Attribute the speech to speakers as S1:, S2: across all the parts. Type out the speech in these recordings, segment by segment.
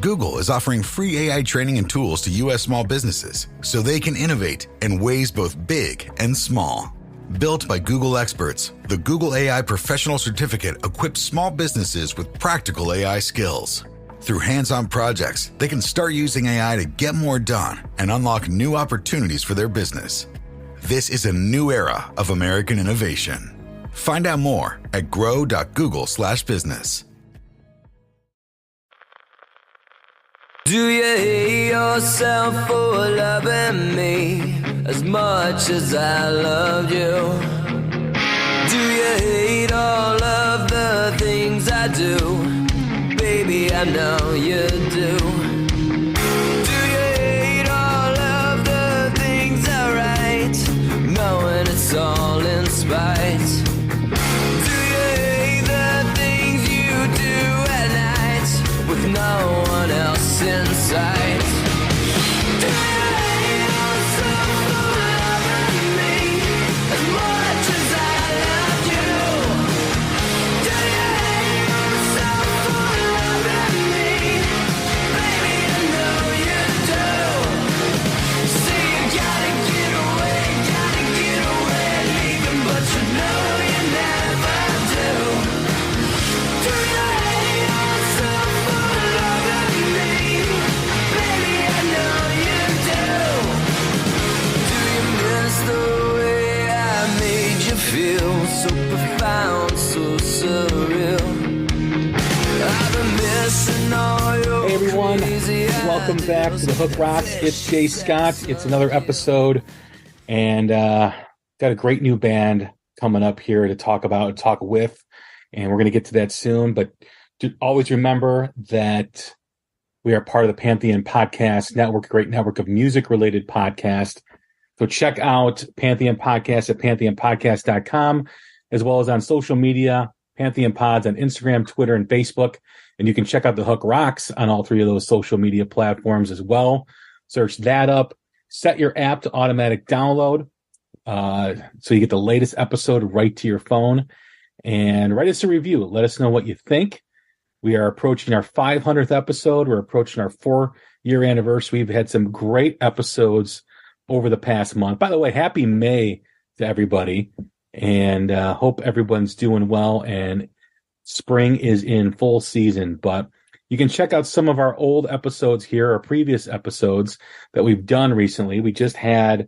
S1: Google is offering free AI training and tools to U.S. small businesses so they can innovate in ways both big and small. Built by Google experts, the Google AI Professional Certificate equips small businesses with practical AI skills. Through hands-on projects, they can start using AI to get more done and unlock new opportunities for their business. This is a new era of American innovation. Find out more at grow.google/business.
S2: Do you hate yourself for loving me as much as I loved you? Do you hate all of the things I do? Baby, I know you do. Do you hate all of the things I write, knowing it's all in spite? Do you hate the things you do at night with no one else in sight? Do you hate yourself for loving me as much as I love you? Do you hate yourself for loving me? Baby, I know you do. Say you gotta get away, leaving, but you know you never do. Do you hate yourself for loving me? Baby, I know you do. Do you miss the way I made you feel? So profound, so surreal. I've been missing all your
S3: Hey everyone,
S2: crazy
S3: welcome back to the Hook Rocks. It's Jay Scott. It's another episode, and got a great new band coming up here to talk with, and we're going to get to that soon. But always remember that we are part of the Pantheon podcast network, a great network of music-related podcasts. So check out Pantheon Podcast at pantheonpodcast.com, as well as on social media, Pantheon Pods on Instagram, Twitter, and Facebook. And you can check out the Hook Rocks on all three of those social media platforms as well. Search that up. Set your app to automatic download so you get the latest episode right to your phone. And write us a review. Let us know what you think. We are approaching our 500th episode. We're approaching our 4-year anniversary. We've had some great episodes over the past month. By the way, happy May to everybody. And hope everyone's doing well. And spring is in full season. But you can check out some of our old episodes here, or previous episodes that we've done recently. We just had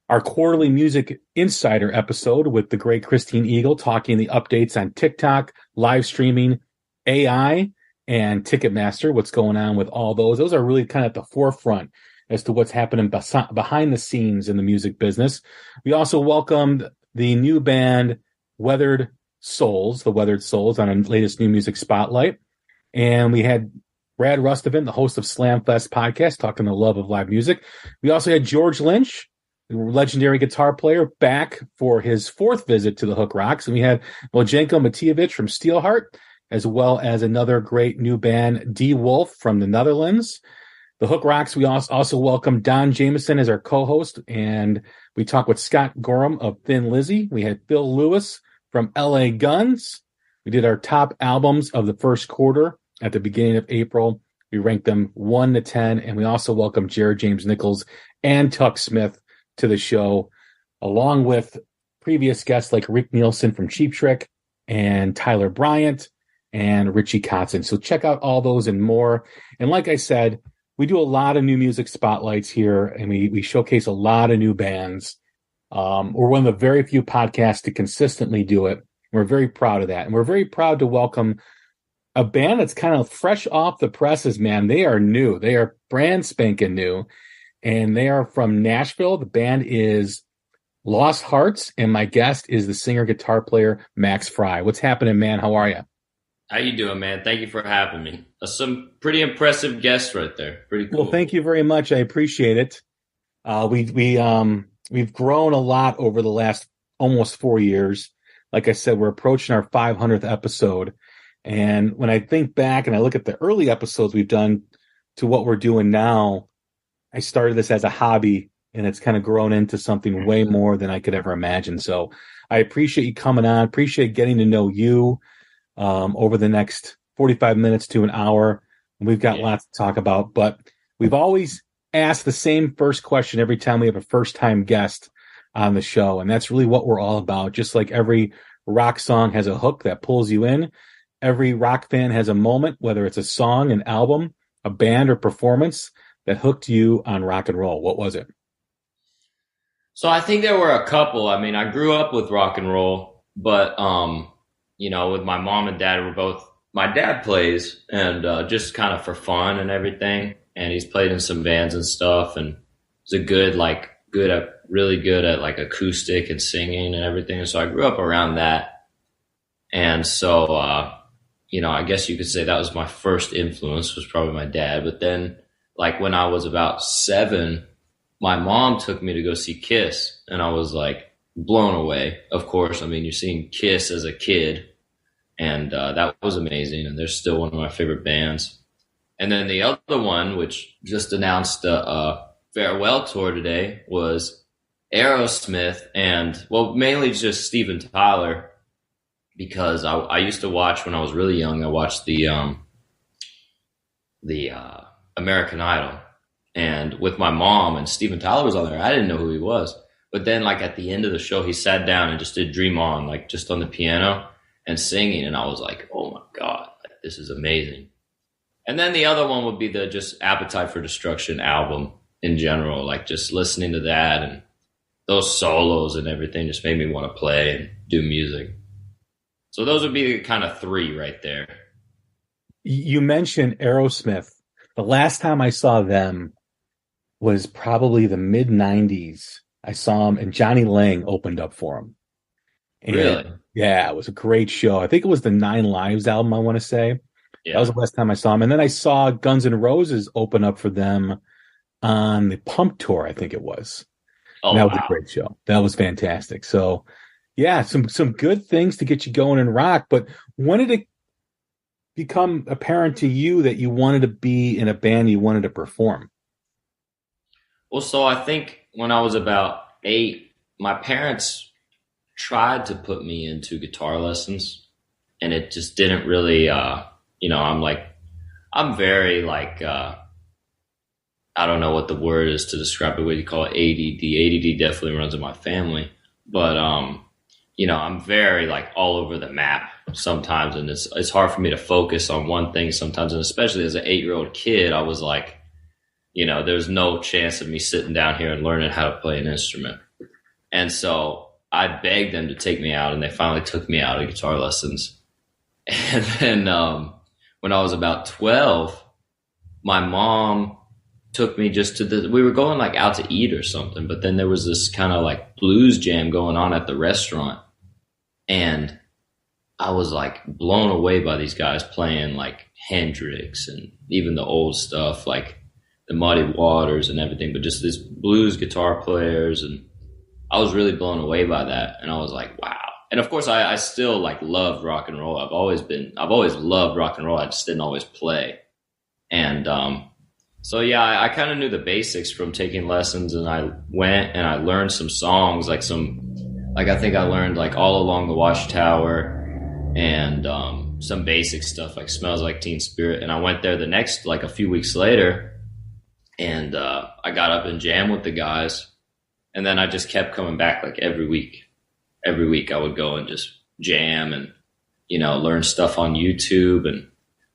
S3: our quarterly music insider episode with the great Christine Eagle talking the updates on TikTok, live streaming, AI, and Ticketmaster, what's going on with all those. Those are really kind of at the forefront as to what's happening behind the scenes in the music business. We also welcomed the new band the Weathered Souls, on our latest new music spotlight. And we had Brad Rustovan, the host of Slamfest podcast, talking the love of live music. We also had George Lynch, the legendary guitar player, back for his 4th visit to the Hook Rocks. And we had Miljenko Matijevic from Steelheart, as well as another great new band, D Wolf from the Netherlands. The Hook Rocks, we also welcome Don Jameson as our co-host, and we talked with Scott Gorham of Thin Lizzy. We had Phil Lewis from LA Guns. We did our top albums of the first quarter at the beginning of April. We ranked them 1 to 10, and we also welcomed Jared James Nichols and Tuck Smith to the show, along with previous guests like Rick Nielsen from Cheap Trick and Tyler Bryant and Richie Kotzen. So check out all those and more. And like I said, we do a lot of new music spotlights here, and we showcase a lot of new bands. We're one of the very few podcasts to consistently do it. We're very proud of that. And we're very proud to welcome a band that's kind of fresh off the presses, man. They are new. They are brand spanking new. And they are from Nashville. The band is Lost Hearts, and my guest is the singer-guitar player, Max Frye. What's happening, man? How are you?
S4: How you doing, man? Thank you for having me. Some pretty impressive guests right there. Pretty cool.
S3: Well, thank you very much. I appreciate it. We've grown a lot over the last almost 4 years. Like I said, we're approaching our 500th episode. And when I think back and I look at the early episodes we've done to what we're doing now, I started this as a hobby, and it's kind of grown into something way more than I could ever imagine. So I appreciate you coming on. Appreciate getting to know you over the next 45 minutes to an hour. We've got lots to talk about, but we've always asked the same first question every time we have a first-time guest on the show, and that's really what we're all about. Just like every rock song has a hook that pulls you in, every rock fan has a moment, whether it's a song, an album, a band, or performance that hooked you on rock and roll. What was it?
S4: So I think there were a couple. I mean, I grew up with rock and roll, but, with my mom and dad my dad plays and just kind of for fun and everything. And he's played in some bands and stuff. And he's really good at like acoustic and singing and everything. And so I grew up around that. And so, I guess you could say that was my first influence, was probably my dad. But then like when I was about 7, my mom took me to go see Kiss, and I was like blown away. Of course, I mean, you're seeing Kiss as a kid, and that was amazing. And they're still one of my favorite bands. And then the other one, which just announced a farewell tour today, was Aerosmith, and mainly just Steven Tyler, because I used to watch when I was really young. I watched the American Idol. And with my mom, and Steven Tyler was on there. I didn't know who he was. But then like at the end of the show, he sat down and just did Dream On, like just on the piano and singing. And I was like, oh my God, this is amazing. And then the other one would be the just Appetite for Destruction album in general. Like just listening to that and those solos and everything just made me want to play and do music. So those would be kind of 3 right there.
S3: You mentioned Aerosmith. The last time I saw them was probably the mid-90s. I saw him, and Johnny Lang opened up for him. And
S4: really?
S3: Yeah, it was a great show. I think it was the 9 Lives album, I want to say. Yeah. That was the last time I saw him. And then I saw Guns N' Roses open up for them on the Pump Tour, I think it was. Oh, that was a great show. That was fantastic. So, yeah, some good things to get you going in rock. But when did it become apparent to you that you wanted to be in a band, you wanted to perform?
S4: Well, so I think when I was about 8, my parents tried to put me into guitar lessons, and it just didn't really, I'm very like, I don't know what the word is to describe it, what you call it, ADD. ADD definitely runs in my family, but, I'm very like all over the map sometimes, and it's hard for me to focus on one thing sometimes, and especially as an 8-year-old kid, I was like, there's no chance of me sitting down here and learning how to play an instrument. And so I begged them to take me out, and they finally took me out of guitar lessons. And then when I was about 12, my mom took me just we were going like out to eat or something, but then there was this kind of like blues jam going on at the restaurant. And I was like blown away by these guys playing like Hendrix and even the old stuff, like the Muddy Waters and everything, but just these blues guitar players. And I was really blown away by that. And I was like, wow. And of course I still like love rock and roll. I've always loved rock and roll. I just didn't always play. And, so yeah, I kind of knew the basics from taking lessons, and I went and I learned some songs, I think I learned like All Along the Watchtower and, some basic stuff like Smells Like Teen Spirit. And I went there the next, like a few weeks later, and, I got up and jammed with the guys. And then I just kept coming back like every week I would go and just jam and, learn stuff on YouTube and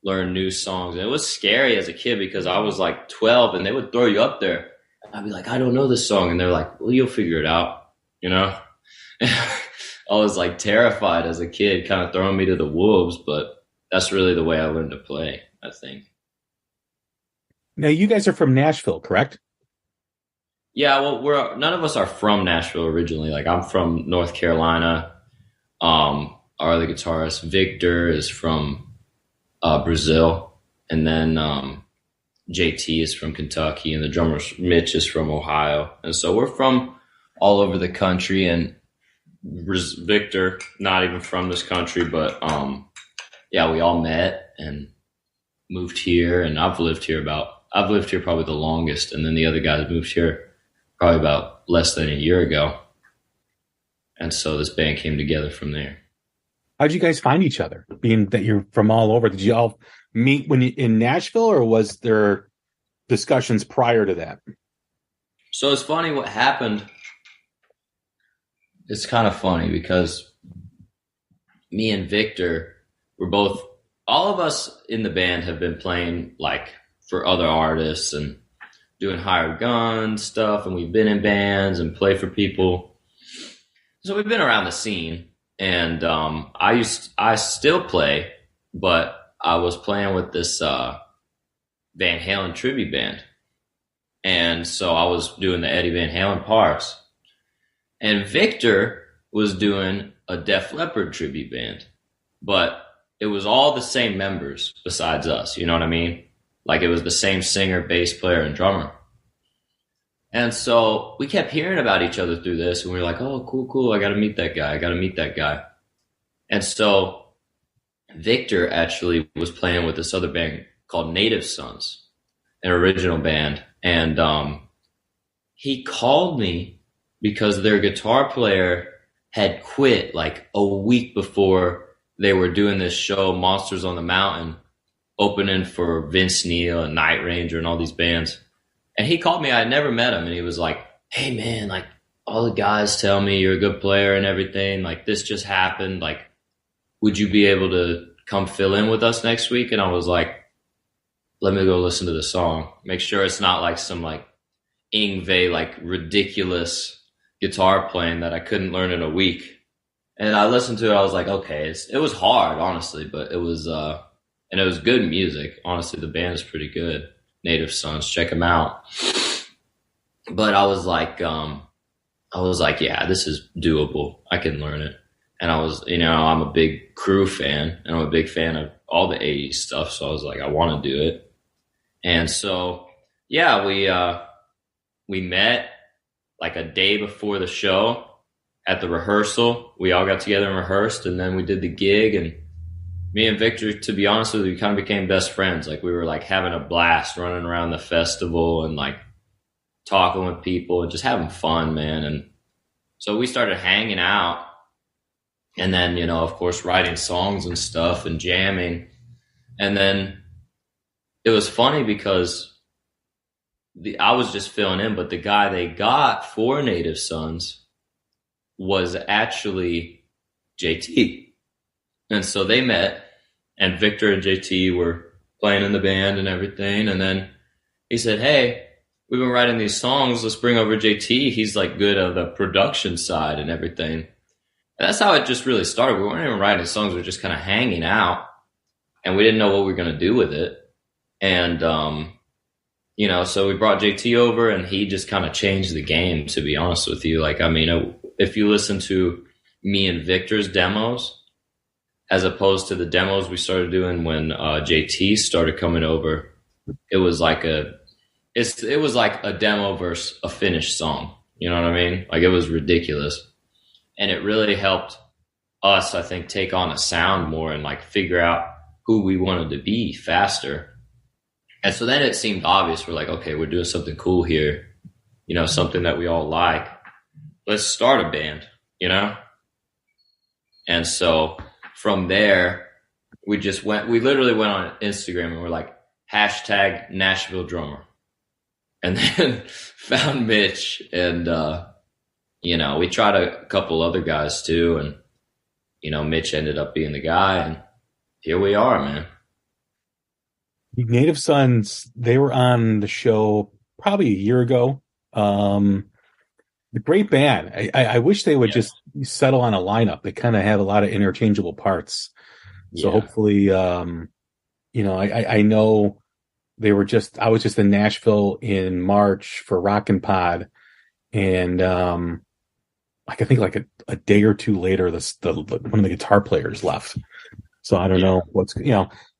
S4: learn new songs. And it was scary as a kid because I was like 12 and they would throw you up there. And I'd be like, I don't know this song. And they're like, well, you'll figure it out, I was like terrified as a kid, kind of throwing me to the wolves, but that's really the way I learned to play, I think.
S3: Now, you guys are from Nashville, correct?
S4: Yeah, well, none of us are from Nashville originally. Like, I'm from North Carolina. Our other guitarist, Victor, is from Brazil. And then JT is from Kentucky, and the drummer Mitch is from Ohio. And so we're from all over the country. And Victor, not even from this country, but yeah, we all met and moved here. And I've lived here probably the longest. And then the other guys moved here probably about less than a year ago. And so this band came together from there.
S3: How'd you guys find each other? Being that you're from all over, did you all meet when you in Nashville, or was there discussions prior to that?
S4: So it's funny what happened. It's kind of funny because me and Victor were both, all of us in the band have been playing like for other artists and doing hired gun stuff, and we've been in bands and play for people. So we've been around the scene, and I still play, but I was playing with this Van Halen tribute band. And so I was doing the Eddie Van Halen parts. And Victor was doing a Def Leppard tribute band. But it was all the same members besides us, you know what I mean? Like it was the same singer, bass player, and drummer. And so we kept hearing about each other through this, and we were like, oh, cool, I got to meet that guy. And so Victor actually was playing with this other band called Native Sons, an original band. And he called me because their guitar player had quit like a week before they were doing this show, Monsters on the Mountain, opening for Vince Neil and Night Ranger and all these bands. And he called me. I had never met him. And he was like, hey, man, like all the guys tell me you're a good player and everything. Like this just happened. Like, would you be able to come fill in with us next week? And I was like, let me go listen to the song. Make sure it's not like some like Yngwie, like ridiculous guitar playing that I couldn't learn in a week. And I listened to it. I was like, okay, it was hard, honestly, but it was, and it was good music. Honestly, the band is pretty good. Native Sons, check them out. But I was like, yeah, this is doable. I can learn it. And I was, I'm a big Crew fan, and I'm a big fan of all the 80s stuff. So I was like, I want to do it. And so, yeah, we met like a day before the show at the rehearsal. We all got together and rehearsed, and then we did the gig. And me and Victor, to be honest with you, we kind of became best friends. Like we were like having a blast running around the festival and like talking with people and just having fun, man. And so we started hanging out, and then, of course, writing songs and stuff and jamming. And then it was funny because I was just filling in, but the guy they got for Native Sons was actually JT. And so they met, and Victor and JT were playing in the band and everything. And then he said, hey, we've been writing these songs. Let's bring over JT. He's like good on the production side and everything. And that's how it just really started. We weren't even writing songs. We were just kind of hanging out, and we didn't know what we were going to do with it. And, so we brought JT over, and he just kind of changed the game, to be honest with you. Like, I mean, if you listen to me and Victor's demos, as opposed to the demos we started doing when JT started coming over, it was like a demo versus a finished song. You know what I mean? Like it was ridiculous. And it really helped us, I think, take on a sound more and like figure out who we wanted to be faster. And so then it seemed obvious. We're like, okay, we're doing something cool here, something that we all like. Let's start a band, And so from there, we literally went on Instagram and we're like, hashtag Nashville drummer. And then found Mitch, and, we tried a couple other guys too. And, Mitch ended up being the guy, and here we are, man.
S3: Native Sons, they were on the show probably a year ago. The great band. I wish they would just settle on a lineup. They kind of have a lot of interchangeable parts. So hopefully, I know I was just in Nashville in March for Rockin' Pod, and I think like a day or two later, one of the guitar players left. So I don't know what's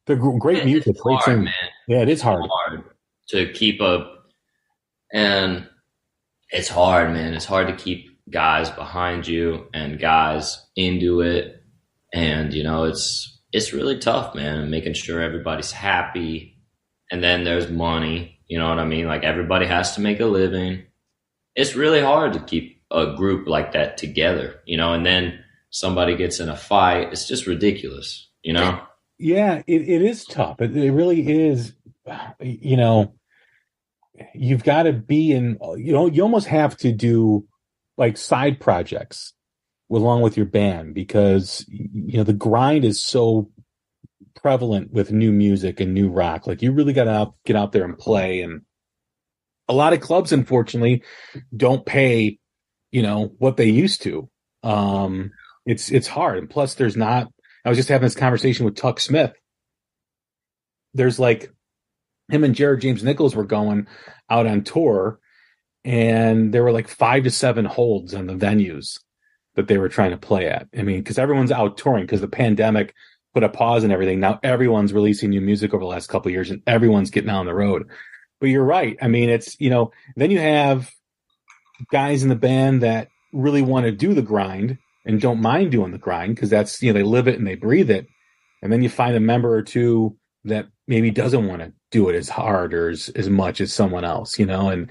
S3: they're great music, great singing.
S4: Man.
S3: Yeah, it is hard
S4: to keep up, and it's hard, man. It's hard to keep guys behind you and guys into it, and it's really tough, man. Making sure everybody's happy, and then there's money. You know what I mean? Like everybody has to make a living. It's really hard to keep a group like that together, and then somebody gets in a fight. It's just ridiculous,
S3: Yeah, it is tough. It really is. You know, you've got to be in, you almost have to do like side projects along with your band because, the grind is so prevalent with new music and new rock. Like you really got to get out there and play. And a lot of clubs, unfortunately, don't pay, what they used to. It's hard. And plus there's not, I was just having this conversation with Tuck Smith. There's like him and Jared James Nichols were going out on tour and there were like 5 to 7 holds on the venues that they were trying to play at. I mean, because everyone's out touring because the pandemic put a pause and everything. Now everyone's releasing new music over the last couple of years and everyone's getting out on the road. But you're right. I mean, it's, then you have guys in the band that really want to do the grind and don't mind doing the grind because that's, they live it and they breathe it. And then you find a member or two that maybe doesn't want to do it as hard or as much as someone else, and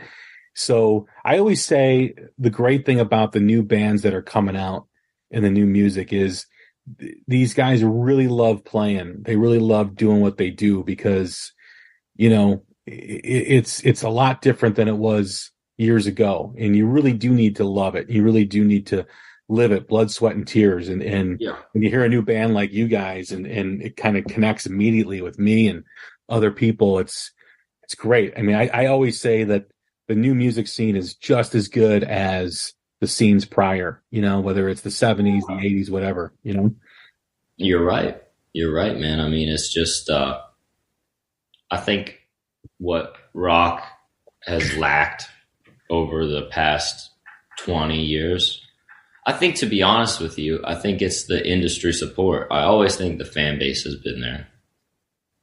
S3: so I always say the great thing about the new bands that are coming out and the new music is these guys really love playing. They really love doing what they do because, it's a lot different than it was years ago. And you really do need to love it. You really do need to live it, blood, sweat, and tears. And
S4: Yeah.
S3: when you hear a new band like you guys and it kind of connects immediately with me and other people, it's great. I mean, I always say that the new music scene is just as good as the scenes prior, whether it's the 70s, the 80s, whatever,
S4: You're right. You're right, man. I mean, it's just, I think what rock has lacked over the past 20 years, I think, to be honest with you, I think it's the industry support. I always think the fan base has been there.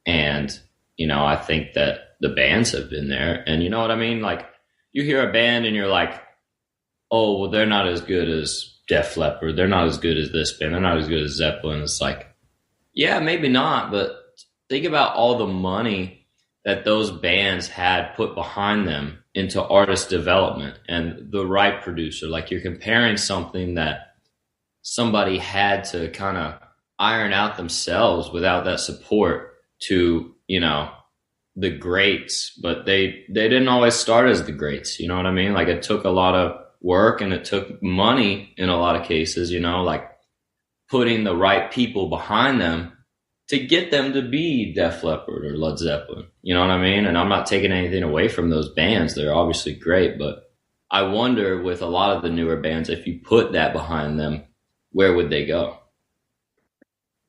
S4: And, I think that the bands have been there. And you know what I mean? Like, you hear a band and you're like, oh, well, they're not as good as Def Leppard. They're not as good as this band. They're not as good as Zeppelin. It's like, yeah, maybe not. But think about all the money that those bands had put behind them into artist development and the right producer. Like, you're comparing something that somebody had to kind of iron out themselves without that support to, the greats, but they didn't always start as the greats. You know what I mean? Like, it took a lot of work and it took money in a lot of cases, like putting the right people behind them to get them to be Def Leppard or Led Zeppelin. You know what I mean? And I'm not taking anything away from those bands. They're obviously great, but I wonder with a lot of the newer bands, if you put that behind them, where would they go?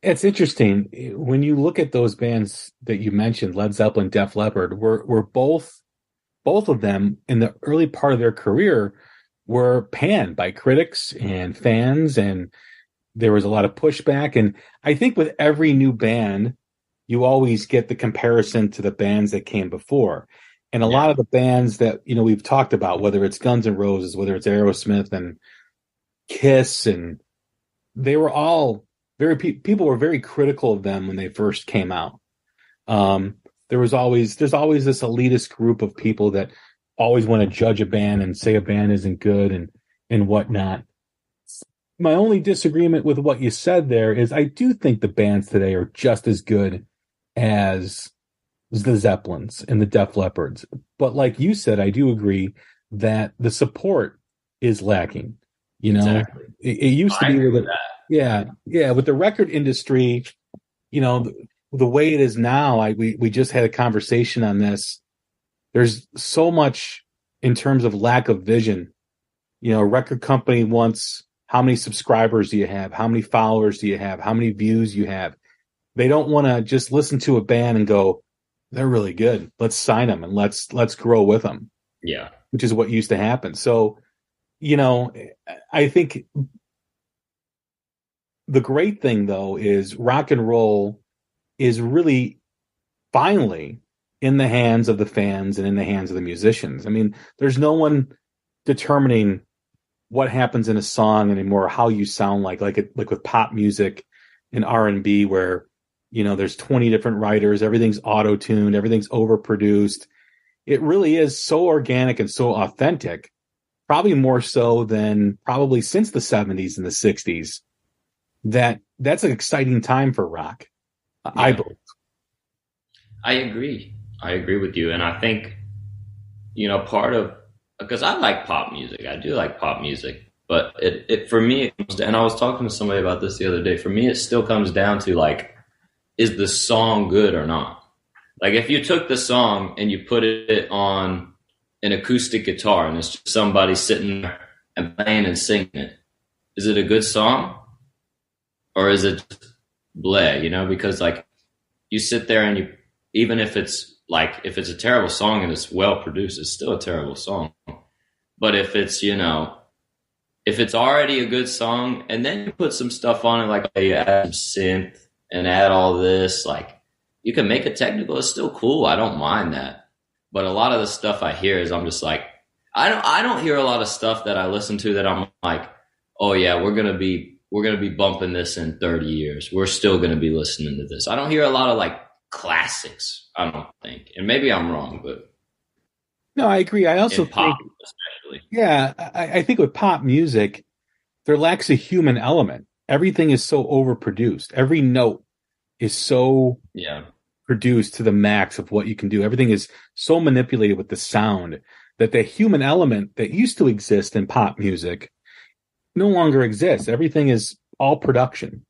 S3: It's interesting when you look at those bands that you mentioned, Led Zeppelin, Def Leppard, were both of them in the early part of their career were panned by critics and fans, and there was a lot of pushback. And I think with every new band, you always get the comparison to the bands that came before. And a lot of the bands that, we've talked about, whether it's Guns N' Roses, whether it's Aerosmith and Kiss, and they were all people were very critical of them when they first came out. There's always this elitist group of people that always want to judge a band and say a band isn't good and whatnot. My only disagreement with what you said there is I do think the bands today are just as good as the Zeppelins and the Def Leppards. But like you said, I do agree that the support is lacking.
S4: Exactly.
S3: It used to be with with the record industry, the way it is now. We just had a conversation on this. There's so much in terms of lack of vision. A record company wants, how many subscribers do you have? How many followers do you have? How many views you have? They don't want to just listen to a band and go, they're really good. Let's sign them and let's grow with them.
S4: Yeah.
S3: Which is what used to happen. So, I think the great thing, though, is rock and roll is really finally in the hands of the fans and in the hands of the musicians. I mean, there's no one determining what happens in a song anymore, how you sound like with pop music and R&B, where, there's 20 different writers, everything's auto-tuned, everything's overproduced. It really is so organic and so authentic, probably more so than probably since the 70s and the 60s. That's an exciting time for rock. I believe.
S4: I agree. I agree with you. And I think, part of, because I like pop music. I do like pop music. But it for me, and I was talking to somebody about this the other day, for me, it still comes down to like, is the song good or not? Like if you took the song and you put it on an acoustic guitar and it's just somebody sitting there and playing and singing it, is it a good song? Or is it just bleh, because like you sit there and even if it's a terrible song and it's well produced, it's still a terrible song. But if it's, if it's already a good song and then you put some stuff on it, like you add some synth and add all this, like you can make it technical. It's still cool. I don't mind that. But a lot of the stuff I hear is I'm just like, I don't hear a lot of stuff that I listen to that I'm like, oh yeah, we're going to be bumping this in 30 years. We're still going to be listening to this. I don't hear a lot of like classics, I don't think. And maybe I'm wrong, but
S3: no, I agree. I also
S4: pop,
S3: think,
S4: especially.
S3: Yeah, I think with pop music, there lacks a human element. Everything is so overproduced. Every note is so produced to the max of what you can do. Everything is so manipulated with the sound that the human element that used to exist in pop music no longer exists. Everything is all production.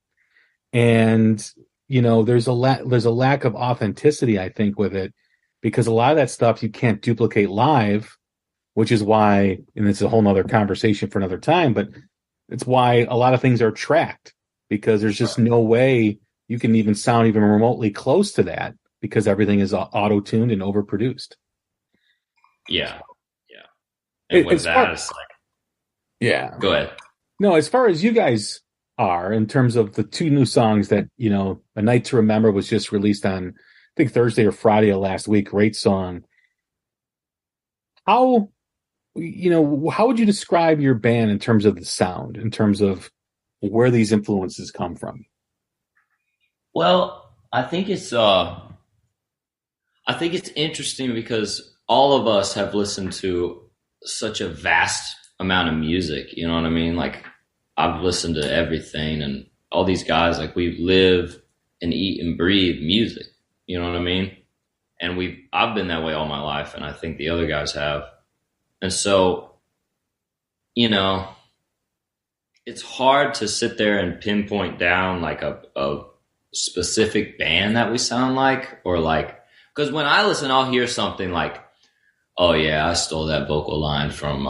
S3: And, there's a lack of authenticity, I think, with it, because a lot of that stuff you can't duplicate live, which is why, and it's a whole nother conversation for another time, but it's why a lot of things are tracked, because there's just no way you can even sound even remotely close to that, because everything is auto-tuned and overproduced.
S4: Yeah. And with that, it's like...
S3: Yeah.
S4: Go ahead.
S3: No, as far as you guys are, in terms of the two new songs that, A Night to Remember was just released on, I think, Thursday or Friday of last week. Great song. How would you describe your band in terms of the sound, in terms of where these influences come from?
S4: Well, I think it's interesting because all of us have listened to such a vast amount of music. You know what I mean? Like I've listened to everything, and all these guys, like we live and eat and breathe music. You know what I mean? And I've been that way all my life, and I think the other guys have. And so, it's hard to sit there and pinpoint down like a specific band that we sound like, or like, because when I listen, I'll hear something like, oh yeah, I stole that vocal line from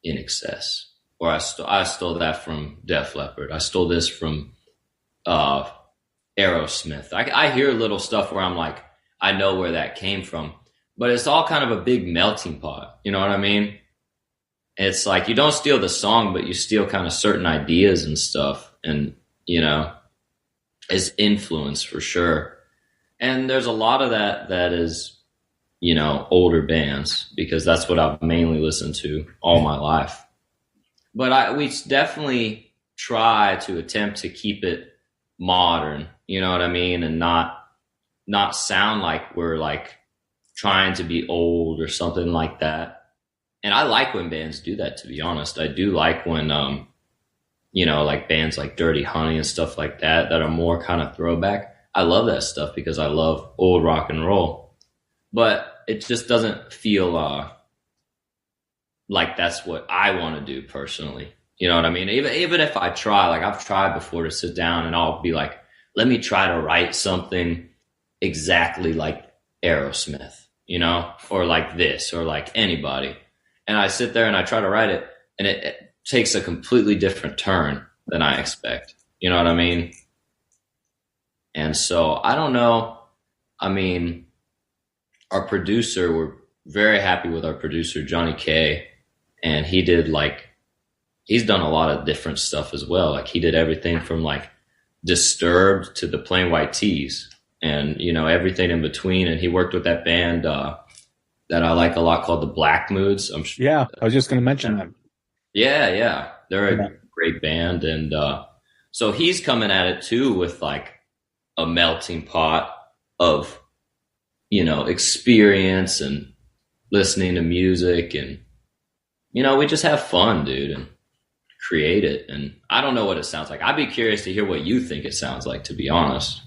S4: In Excess, or I stole that from Def Leppard. I stole this from Aerosmith. I hear little stuff where I'm like, I know where that came from. But it's all kind of a big melting pot. You know what I mean? It's like you don't steal the song, but you steal kind of certain ideas and stuff. And, is influence for sure. And there's a lot of that is, older bands, because that's what I've mainly listened to all my life. But we definitely try to attempt to keep it modern, you know what I mean? And not sound like we're like trying to be old or something like that. And I like when bands do that, to be honest. I do like when, like bands like Dirty Honey and stuff like that are more kind of throwback. I love that stuff because I love old rock and roll. But it just doesn't feel like that's what I want to do personally. You know what I mean? Even if I try, like I've tried before to sit down and I'll be like, let me try to write something exactly like Aerosmith, or like this, or like anybody. And I sit there and I try to write it, and it takes a completely different turn than I expect. You know what I mean? And so I don't know. I mean, our producer, we're very happy with our producer, Johnny K. And he's done a lot of different stuff as well. Like he did everything from like Disturbed to the Plain White T's, and, everything in between. And he worked with that band that I like a lot called the Black Moods.
S3: Yeah, I was just going to mention them.
S4: Yeah. They're a great band. And so he's coming at it too with like a melting pot of, experience and listening to music. And, we just have fun, dude, and create it. And I don't know what it sounds like. I'd be curious to hear what you think it sounds like, to be honest.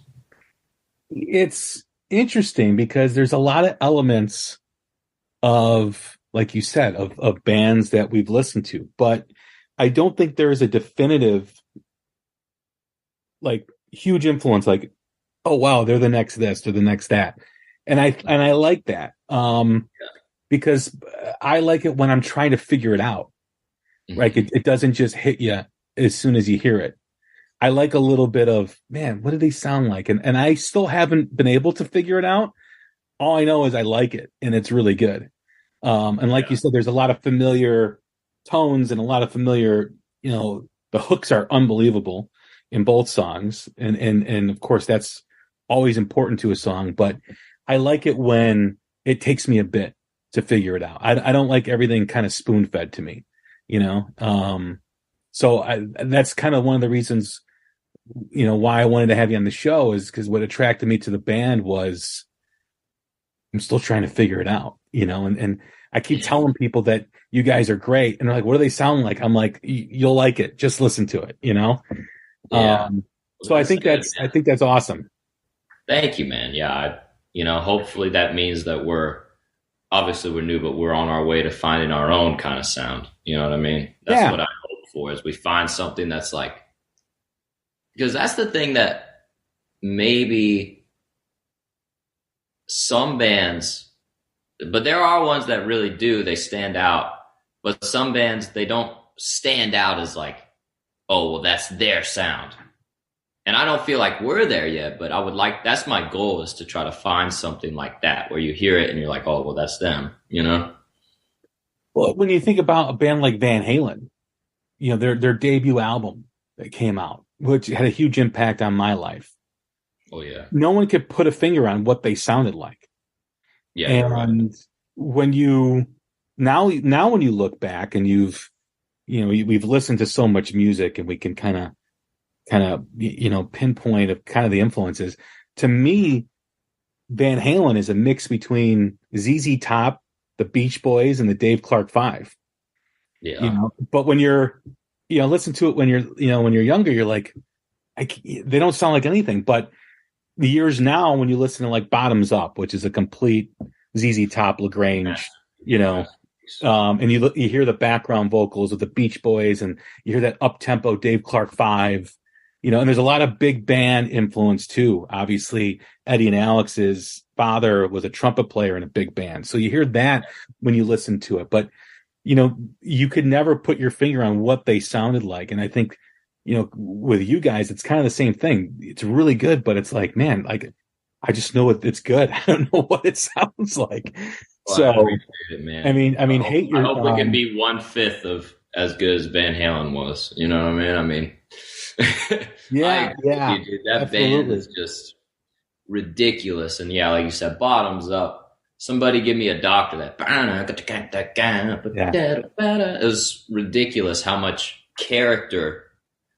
S3: It's interesting because there's a lot of elements of, like you said, of bands that we've listened to, but I don't think there is a definitive, like, huge influence, like, oh wow, they're the next this or the next that. And I like that. Because I like it when I'm trying to figure it out. Right. It doesn't just hit you as soon as you hear it. I like a little bit of, man, what do they sound like? And I still haven't been able to figure it out. All I know is I like it and it's really good. And like you said, there's a lot of familiar tones and a lot of familiar, the hooks are unbelievable in both songs. And of course that's always important to a song, but I like it when it takes me a bit to figure it out. I don't like everything kind of spoon fed to me, so that's kind of one of the reasons, why I wanted to have you on the show, is because what attracted me to the band was I'm still trying to figure it out, and I keep telling people that you guys are great. And they're like, what do they sound like? I'm like, you'll like it. Just listen to it,
S4: Yeah.
S3: So I think that's awesome.
S4: Thank you, man. Yeah. Hopefully that means that we're new, but we're on our way to finding our own kind of sound. You know what I mean? That's what I hope for, is we find something that's like, because that's the thing that maybe some bands, but there are ones that really do, they stand out, but some bands, they don't stand out as like, oh, well, that's their sound. And I don't feel like we're there yet, but that's my goal, is to try to find something like that where you hear it and you're like, oh, well, that's them,
S3: Well, when you think about a band like Van Halen, their debut album that came out, which had a huge impact on my life.
S4: Oh yeah.
S3: No one could put a finger on what they sounded like.
S4: Yeah.
S3: And
S4: right.
S3: when you now when you look back and we've listened to so much music and we can kind of pinpoint of kind of the influences. To me, Van Halen is a mix between ZZ Top, the Beach Boys, and the Dave Clark Five.
S4: Yeah.
S3: But when you're, listen to it when you're younger, you're like, they don't sound like anything. But the years now, when you listen to like Bottoms Up, which is a complete ZZ Top, LaGrange, and you hear the background vocals of the Beach Boys, and you hear that up-tempo Dave Clark Five, and there's a lot of big band influence too. Obviously, Eddie and Alex's father was a trumpet player in a big band. So you hear that when you listen to it, but you could never put your finger on what they sounded like. And I think, with you guys, it's kind of the same thing. It's really good, but it's like, man, like, I just know it's good. I don't know what it sounds like.
S4: Well,
S3: so,
S4: I appreciate it, man.
S3: I mean,
S4: I hope we can be 1/5 of as good as Van Halen was. You know what I mean?
S3: Yeah, yeah.
S4: Dude, that
S3: absolutely.
S4: band is just ridiculous. And yeah, like you said, Bottoms Up. Somebody give me a doctor that. It was ridiculous how much character.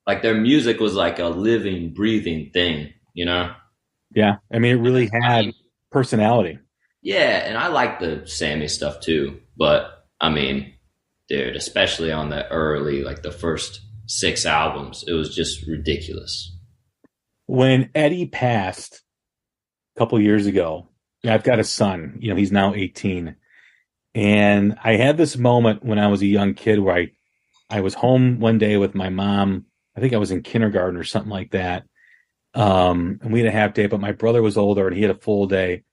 S4: Like, their music was like a living, breathing thing,
S3: Yeah, I mean, it really had personality.
S4: Yeah, and I like the Sammy stuff too, but I mean, dude, especially on the early, like the first 6 albums, it was just ridiculous.
S3: When Eddie passed a couple years ago, I've got a son, he's now 18. And I had this moment when I was a young kid where I was home one day with my mom. I think I was in kindergarten or something like that. And we had a half day, but my brother was older and he had a full day.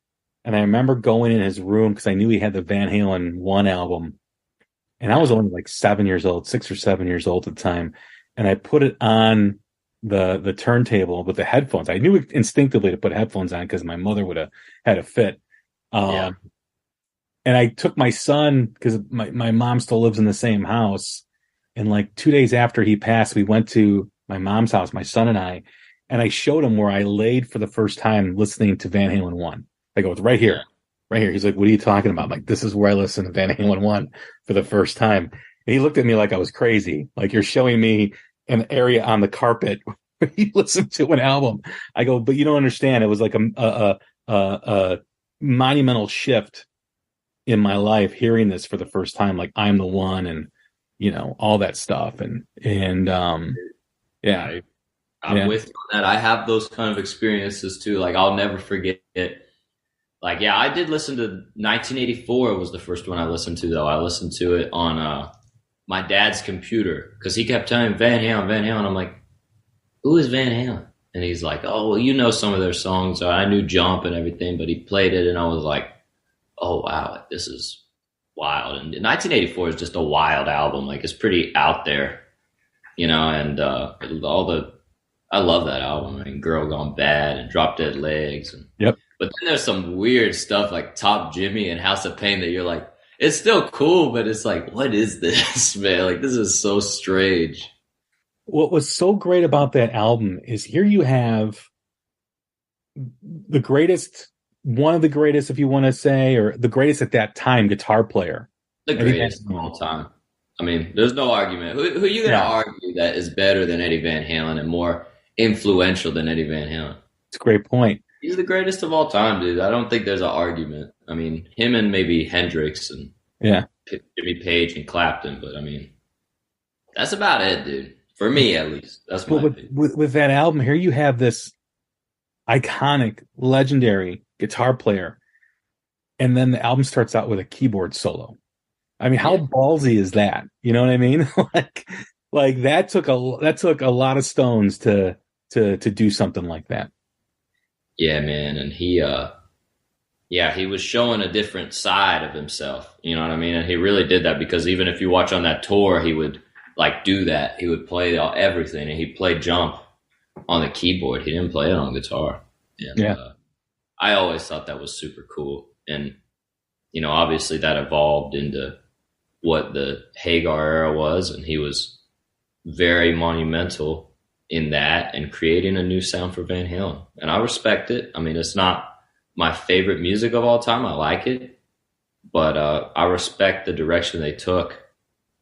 S3: And I remember going in his room because I knew he had the Van Halen 1 album. And I was only like 7 years old, 6 or 7 years old at the time. And I put it on the turntable with the headphones. I knew instinctively to put headphones on because my mother would have had a fit. And I took my son, because my mom still lives in the same house. And like 2 days after he passed, we went to my mom's house, my son and I showed him where I laid for the first time listening to Van Halen 1. I go, it's right here. Right here. He's like, what are you talking about? I'm like, this is where I listened to Van Halen 1 for the first time. And he looked at me like I was crazy. Like, you're showing me an area on the carpet where you listen to an album. I go, but you don't understand. It was like a monumental shift in my life, hearing this for the first time. Like, I'm the one, and all that stuff. And yeah.
S4: I'm with you on that. I have those kind of experiences too. Like, I'll never forget it. Like, yeah, I did listen to 1984 was the first one I listened to, though. I listened to it on my dad's computer because he kept telling me Van Halen, Van Halen. I'm like, who is Van Halen? And he's like, oh, well, you know some of their songs. So I knew Jump and everything, but he played it, and I was like, oh, wow, this is wild. And 1984 is just a wild album. Like, it's pretty out there, you know, and I love that album. I mean, Girl Gone Bad and Drop Dead Legs. And,
S3: yep.
S4: But then there's some weird stuff like Top Jimmy and House of Pain that you're like, it's still cool, but it's like, what is this, man? Like, this is so strange.
S3: What was so great about that album is here you have the greatest, one of the greatest, if you want to say, or the greatest at that time guitar player.
S4: The greatest of all time. I mean, there's no argument. Who are you going to argue that is better than Eddie Van Halen and more influential than Eddie Van Halen?
S3: It's a great point.
S4: He's the greatest of all time, dude. I don't think there's an argument. I mean, him and maybe Hendrix and Jimmy Page and Clapton, but I mean, that's about it, dude. For me, at least. That's my opinion.
S3: With that album, here you have this iconic, legendary guitar player, and then the album starts out with a keyboard solo. I mean, how ballsy is that? You know what I mean? like that took a lot of stones to do something like that.
S4: Yeah, man, and he was showing a different side of himself. You know what I mean? And he really did that because even if you watch on that tour, he would like do that. He would play everything, and he played Jump on the keyboard. He didn't play it on guitar. And, I always thought that was super cool. And, you know, obviously that evolved into what the Hagar era was, and he was very monumental in that and creating a new sound for Van Halen. And I respect it. I mean, it's not my favorite music of all time. I like it, but I respect the direction they took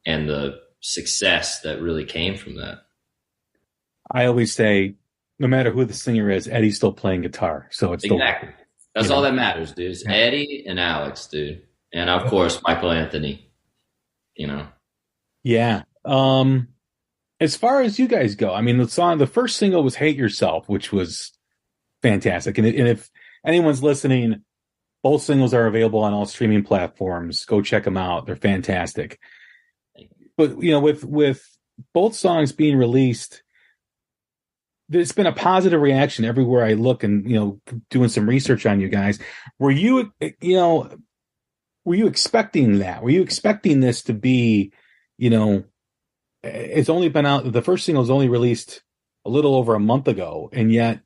S4: and the success that really came from that.
S3: I always say, no matter who the singer is, Eddie's still playing guitar. So it's
S4: exactly. That's all that matters, dude. It's Eddie and Alex, dude. And of course, Michael Anthony, you know?
S3: Yeah. As far as you guys go, I mean, the first single was Hate Yourself, which was fantastic. And if anyone's listening, both singles are available on all streaming platforms. Go check them out. They're fantastic. But, you know, with both songs being released, there's been a positive reaction everywhere I look, and, you know, doing some research on you guys. Were you expecting that? Were you expecting this to be, you know, it's only been out, the first single was only released a little over a month ago, and yet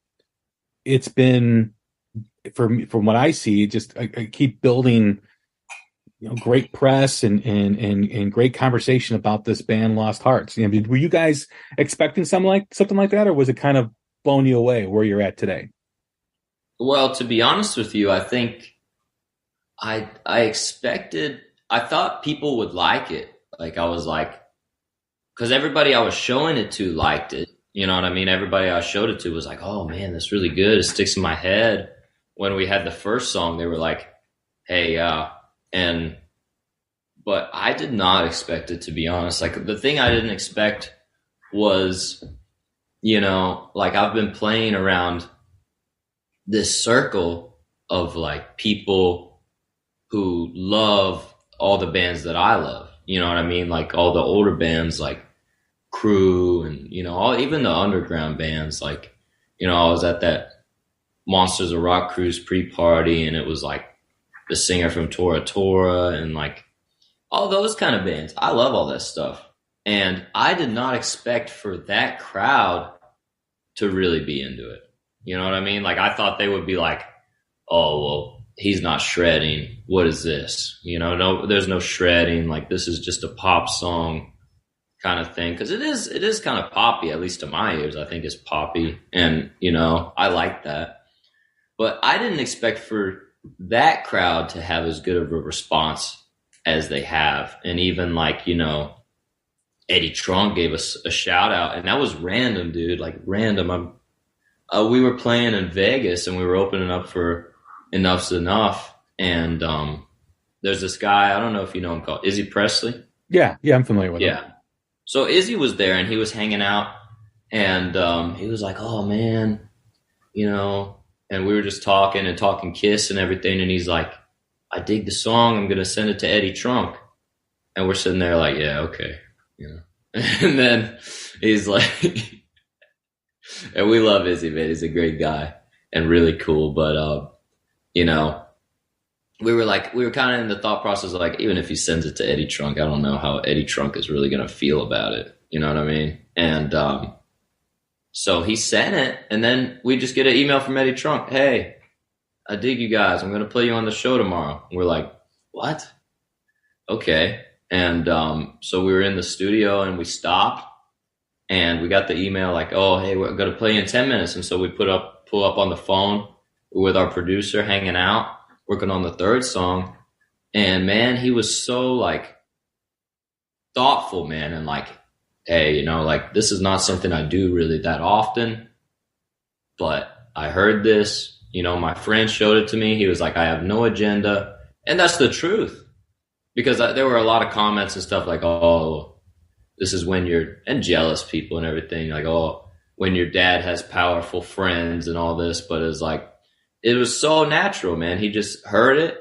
S3: it's been, from what I see, just I keep building, you know, great press and great conversation about this band Lost Hearts. You know, were you guys expecting something like that, or was it kind of blown you away where you're at today?
S4: Well, to be honest with you, I think I thought people would like it. Like, I was like, because everybody I was showing it to liked it. You know what I mean? Everybody I showed it to was like, oh man, that's really good. It sticks in my head. When we had the first song, they were like, hey, but I did not expect it, to be honest. Like, the thing I didn't expect was, you know, like, I've been playing around this circle of like people who love all the bands that I love. You know what I mean? Like, all the older bands like Crew and, you know, even the underground bands. Like, you know, I was at that Monsters of Rock Cruise pre-party, and it was like the singer from Tora Tora and like all those kind of bands. I love all that stuff. And I did not expect for that crowd to really be into it. You know what I mean? Like, I thought they would be like, oh, well, he's not shredding. What is this? You know, no, there's no shredding. Like, this is just a pop song kind of thing. Cause it is kind of poppy, at least to my ears. I think it's poppy. And, you know, I like that. But I didn't expect for that crowd to have as good of a response as they have. And even like, you know, Eddie Trunk gave us a shout out, and that was random, dude. Like, random. We were playing in Vegas, and we were opening up for Enough's Enough. And there's this guy, I don't know if you know him, called Izzy Presley.
S3: Yeah, I'm familiar with him.
S4: So Izzy was there, and he was hanging out And he was like, oh man, you know, and we were just talking Kiss and everything. And he's like, I dig the song. I'm going to send it to Eddie Trunk. And we're sitting there like, yeah, okay. You know, and then he's like, and we love Izzy, man. He's a great guy and really cool. But, you know, we were kind of in the thought process of like, even if he sends it to Eddie Trunk, I don't know how Eddie Trunk is really going to feel about it. You know what I mean? And, so he sent it, and then we just get an email from Eddie Trunk. Hey, I dig you guys. I'm going to play you on the show tomorrow. And we're like, what? Okay. And so we were in the studio, and we stopped, and we got the email like, oh, hey, we're going to play you in 10 minutes. And so we pull up on the phone with our producer hanging out, working on the third song. And, man, he was so, like, thoughtful, man, and, like, hey, you know, like, this is not something I do really that often, but I heard this, you know, my friend showed it to me. He was like, I have no agenda. And that's the truth, because there were a lot of comments and stuff like, oh, this is when and jealous people and everything, like, oh, when your dad has powerful friends and all this. But it's like, it was so natural, man. He just heard it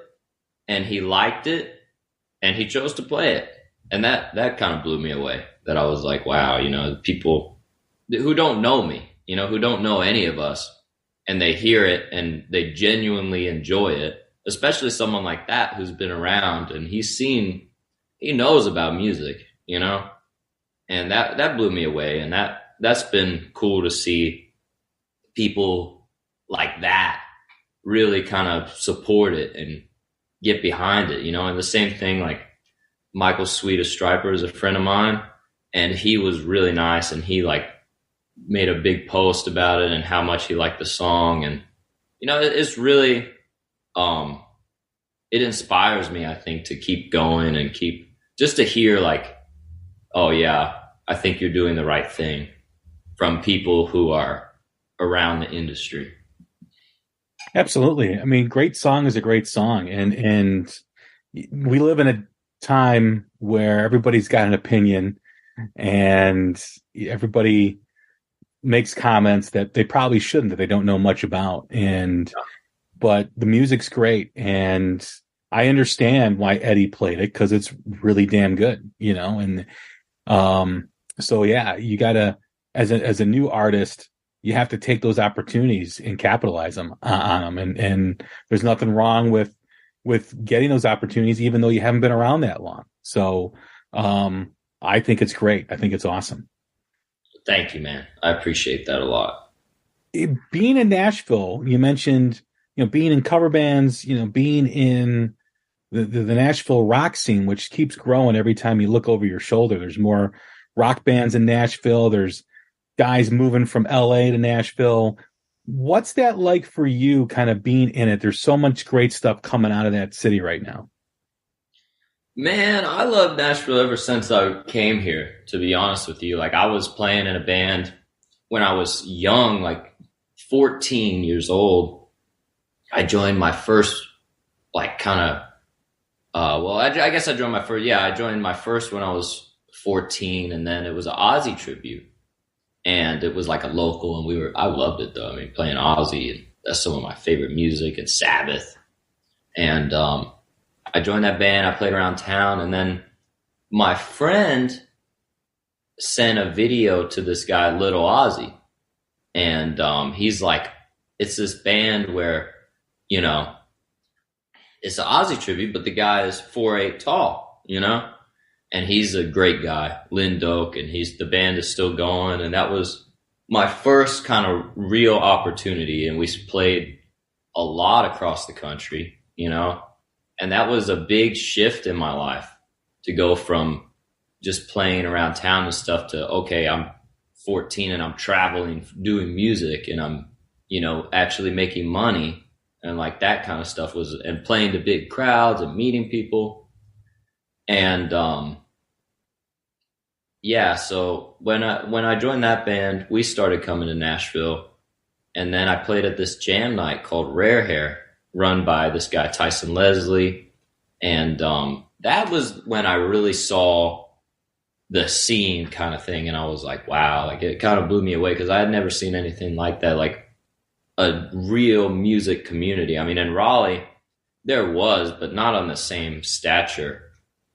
S4: and he liked it and he chose to play it. And that kind of blew me away, that I was like, wow, you know, people who don't know me, you know, who don't know any of us, and they hear it and they genuinely enjoy it, especially someone like that who's been around and he knows about music, you know, and that blew me away. And that's been cool to see people like that really kind of support it and get behind it, you know. And the same thing, like, Michael Sweet of Stryper is a friend of mine, and he was really nice, and he like made a big post about it and how much he liked the song. And, you know, it's really, it inspires me, I think, to keep going and just to hear like, oh yeah, I think you're doing the right thing, from people who are around the industry.
S3: Absolutely. I mean, great song is a great song. And we live in a time where everybody's got an opinion and everybody makes comments that they probably shouldn't, that they don't know much about. But the music's great, and I understand why Eddie played it, because it's really damn good, you know. And so yeah, you gotta, as a new artist, you have to take those opportunities and capitalize on them. And there's nothing wrong with getting those opportunities, even though you haven't been around that long. So I think it's great. I think it's awesome.
S4: Thank you, man. I appreciate that a lot.
S3: Being in Nashville, you mentioned, you know, being in cover bands, you know, being in the Nashville rock scene, which keeps growing every time you look over your shoulder. There's more rock bands in Nashville. There's guys moving from LA to Nashville. What's that like for you, kind of being in it? There's so much great stuff coming out of that city right now.
S4: Man, I love Nashville ever since I came here, to be honest with you. Like, I was playing in a band when I was young, like 14 years old. I joined my first, like, kind of, I guess I joined I joined my first when I was 14, and then it was an Ozzy tribute. And it was like a local, and I loved it though. I mean, playing Ozzy, and that's some of my favorite music, and Sabbath. And I joined that band, I played around town, and then my friend sent a video to this guy, Little Ozzy. And he's like, it's this band where, you know, it's an Ozzy tribute, but the guy is 4'8" tall, you know? And he's a great guy, Lynn Doak, and the band is still going. And that was my first kind of real opportunity. And we played a lot across the country, you know, and that was a big shift in my life, to go from just playing around town and stuff to, okay, I'm 14 and I'm traveling, doing music, and I'm, you know, actually making money. And like that kind of stuff and playing to big crowds and meeting people. And, yeah, so when I joined that band, we started coming to Nashville, and then I played at this jam night called Rare Hair, run by this guy Tyson Leslie, and that was when I really saw the scene kind of thing. And I was like, wow, like it kind of blew me away because I had never seen anything like that, like a real music community. I mean, in Raleigh, there was, but not on the same stature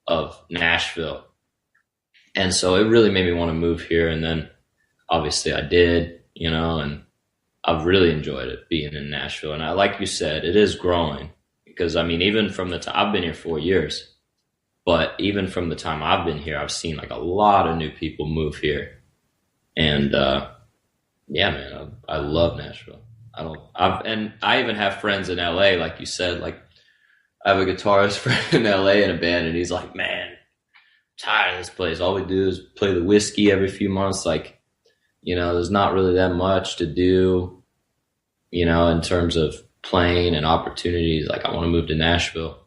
S4: of Nashville. And so it really made me want to move here. And then obviously I did, and I've really enjoyed it being in Nashville. And like you said, it is growing because, I mean, even from the time I've been here 4 years, but even from the time I've been here, I've seen like a lot of new people move here. And, yeah, man, I love Nashville. I even have friends in LA, like you said, like I have a guitarist friend in LA in a band and he's like, man, I'm tired of this place. All we do is play the whiskey every few months. Like, there's not really that much to do, in terms of playing and opportunities. Like I want to move to Nashville.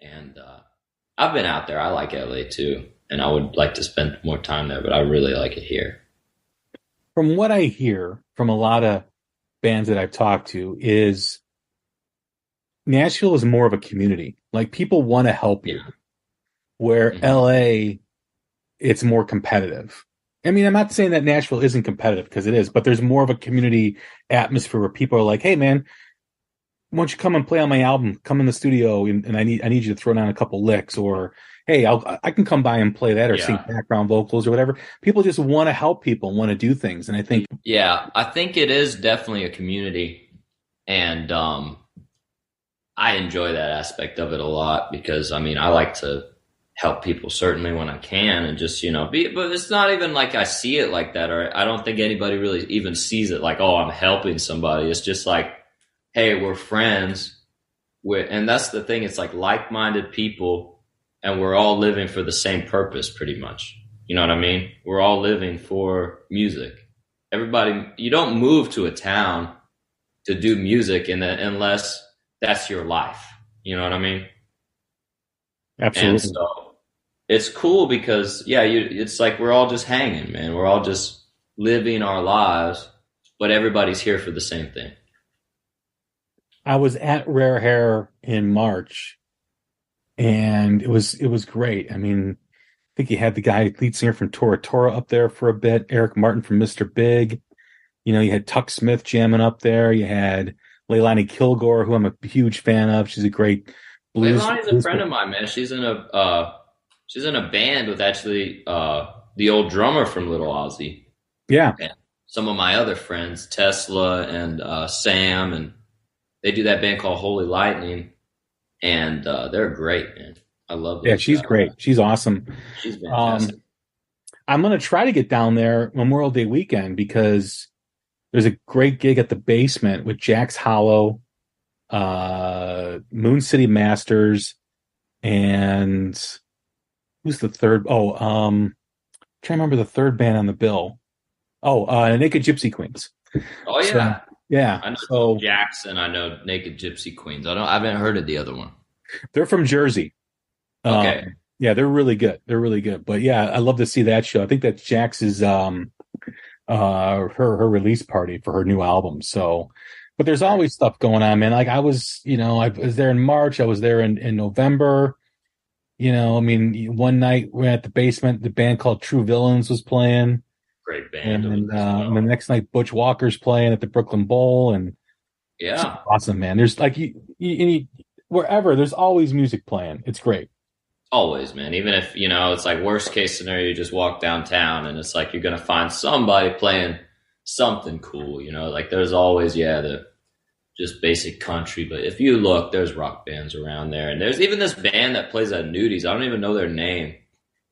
S4: And I've been out there. I like LA too. And I would like to spend more time there, but I really like it here.
S3: From what I hear from a lot of bands that I've talked to is Nashville is more of a community. Like people want to help you. Where LA, it's more competitive. I mean, I'm not saying that Nashville isn't competitive because it is, but there's more of a community atmosphere where people are like, hey man, why don't you come and play on my album? Come in the studio and I need you to throw down a couple licks, or hey, I can come by and play that or sing background vocals or whatever. People just want to help people and want to do things. And I think
S4: I think it is definitely a community, and I enjoy that aspect of it a lot because I mean I like to help people certainly when I can and just, but it's not even like I see it like that, or I don't think anybody really even sees it like, oh, I'm helping somebody. It's just like, hey, we're friends. And that's the thing. It's like like-minded people and we're all living for the same purpose pretty much. You know what I mean? We're all living for music. Everybody, you don't move to a town to do music unless that's your life. You know what I mean?
S3: Absolutely.
S4: And so it's cool because, it's like we're all just hanging, man. We're all just living our lives, but everybody's here for the same thing.
S3: I was at Rare Hair in March, and it was great. I mean, I think you had the lead singer from Tora Tora up there for a bit, Eric Martin from Mr. Big. You had Tuck Smith jamming up there. You had Leilani Kilgore, who I'm a huge fan of. She's a great blues.
S4: Leilani's a friend of mine, man. She's in a band with actually the old drummer from Little Ozzy.
S3: Yeah.
S4: And some of my other friends, Tesla and Sam, and they do that band called Holy Lightning, and they're great, man. I love them.
S3: Yeah, she's great. She's awesome.
S4: She's fantastic.
S3: I'm going to try to get down there Memorial Day weekend because there's a great gig at the Basement with Jack's Hollow, Moon City Masters, and who's the third? Trying to remember the third band on the bill. Naked Gypsy Queens.
S4: Oh yeah.
S3: Yeah.
S4: I know Jackson. I know Naked Gypsy Queens. I haven't heard of the other one.
S3: They're from Jersey.
S4: Okay.
S3: Yeah, they're really good. But yeah, I love to see that show. I think that's Jax's her release party for her new album. So, but there's always stuff going on, man. Like I was there in March. I was there in November. I mean, one night we're at the Basement. The band called True Villains was playing.
S4: Great band.
S3: And the next night, Butch Walker's playing at the Brooklyn Bowl, and
S4: yeah,
S3: awesome, man. There's like you wherever there's always music playing. It's great.
S4: Always, man. Even if it's like worst case scenario, you just walk downtown and it's like you're gonna find somebody playing something cool. Like there's always the just basic country, but if you look, there's rock bands around there, and there's even this band that plays at Nudies. I don't even know their name,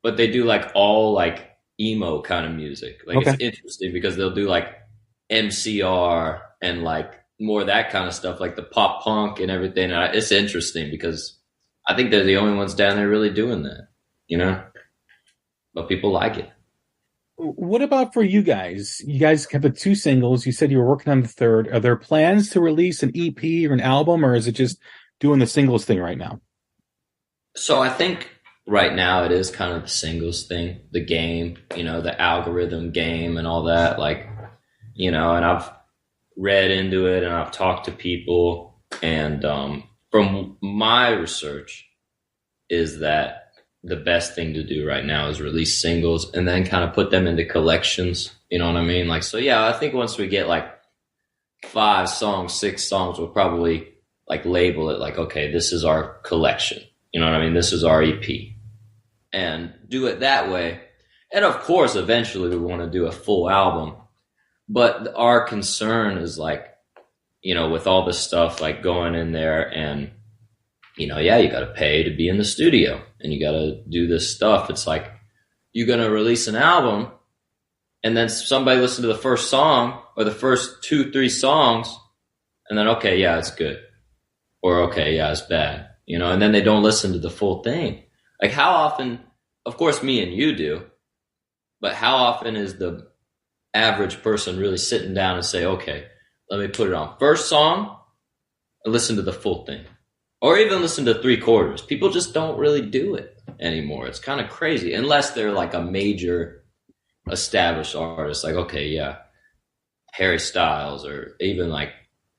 S4: but they do like all like emo kind of music. Like It's interesting because they'll do like MCR and like more of that kind of stuff, like the pop punk and everything. And it's interesting because I think they're the only ones down there really doing that, but people like it.
S3: What about for you guys? You guys have the 2 singles. You said you were working on the third. Are there plans to release an EP or an album, or is it just doing the singles thing right now?
S4: So I think right now it is kind of the singles thing, the game, the algorithm game and all that. Like, and I've read into it and I've talked to people, and from my research is that the best thing to do right now is release singles and then kind of put them into collections. You know what I mean? Like, so yeah, I think once we get like 5 songs, 6 songs, we'll probably like label it like, okay, this is our collection. You know what I mean? This is our EP, and do it that way. And of course, eventually we want to do a full album, but our concern is like, you know, with all this stuff, like going in there and, you know, yeah, you got to pay to be in the studio and you got to do this stuff. It's like, you're going to release an album and then somebody listen to the first song or the first 2-3 songs and then, okay, yeah, it's good. Or, okay, yeah, it's bad, you know, and then they don't listen to the full thing. Like, how often, of course, me and you do, but how often is the average person really sitting down and say, okay, let me put it on first song and listen to the full thing, or even listen to 3/4. People just don't really do it anymore. It's kind of crazy, unless they're like a major established artist, like, okay, yeah, Harry Styles or even like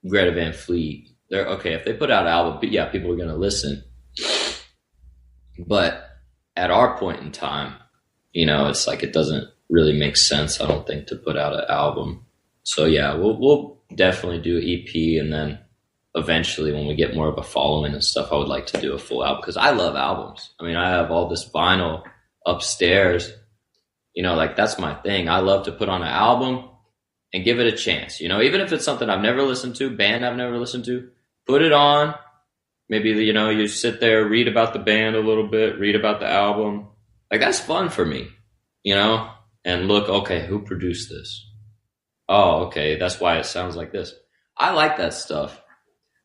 S4: Greta Van Fleet. They're okay if they put out an album, but yeah, people are going to listen. But at our point in time, you know, it's like it doesn't really make sense, I don't think, to put out an album. So yeah, we'll definitely do EP, and then eventually when we get more of a following and stuff, I would like to do a full album because I love albums. I mean, I have all this vinyl upstairs, you know, like that's my thing. I love to put on an album and give it a chance, you know, even if it's something I've never listened to, band I've never listened to, put it on. Maybe, you know, you sit there, read about the band a little bit, read about the album. Like, that's fun for me, you know, and look, okay, who produced this? Oh, okay, that's why it sounds like this. I like that stuff,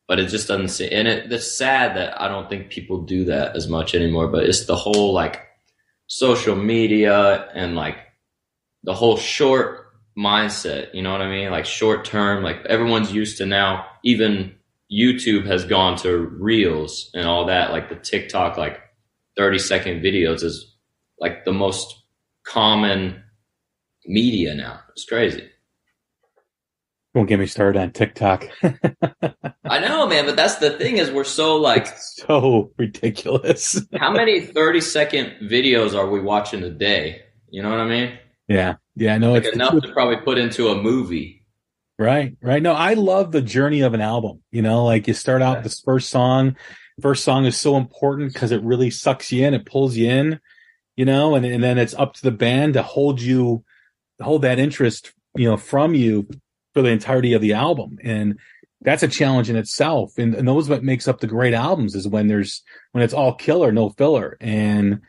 S4: but it just doesn't seem, and it's sad that I don't think people do that as much anymore, but it's the whole, like, social media and, like, the whole short mindset, you know what I mean? Like, short term, like, everyone's used to now, even YouTube has gone to Reels and all that, like the TikTok, like 30-second videos is like the most common media now. It's crazy.
S3: Don't get me started on TikTok.
S4: I know, man, but that's the thing is we're so like...
S3: It's so ridiculous.
S4: How many 30-second videos are we watching a day? You know what I mean?
S3: Yeah. Yeah, no,
S4: like
S3: it's
S4: enough to probably put into a movie.
S3: Right. No, I love the journey of an album. You know, like you start out this first song. First song is so important because it really sucks you in. It pulls you in, you know, and then it's up to the band to hold that interest, you know, from you for the entirety of the album. And that's a challenge in itself. And those what makes up the great albums is when it's all killer, no filler. And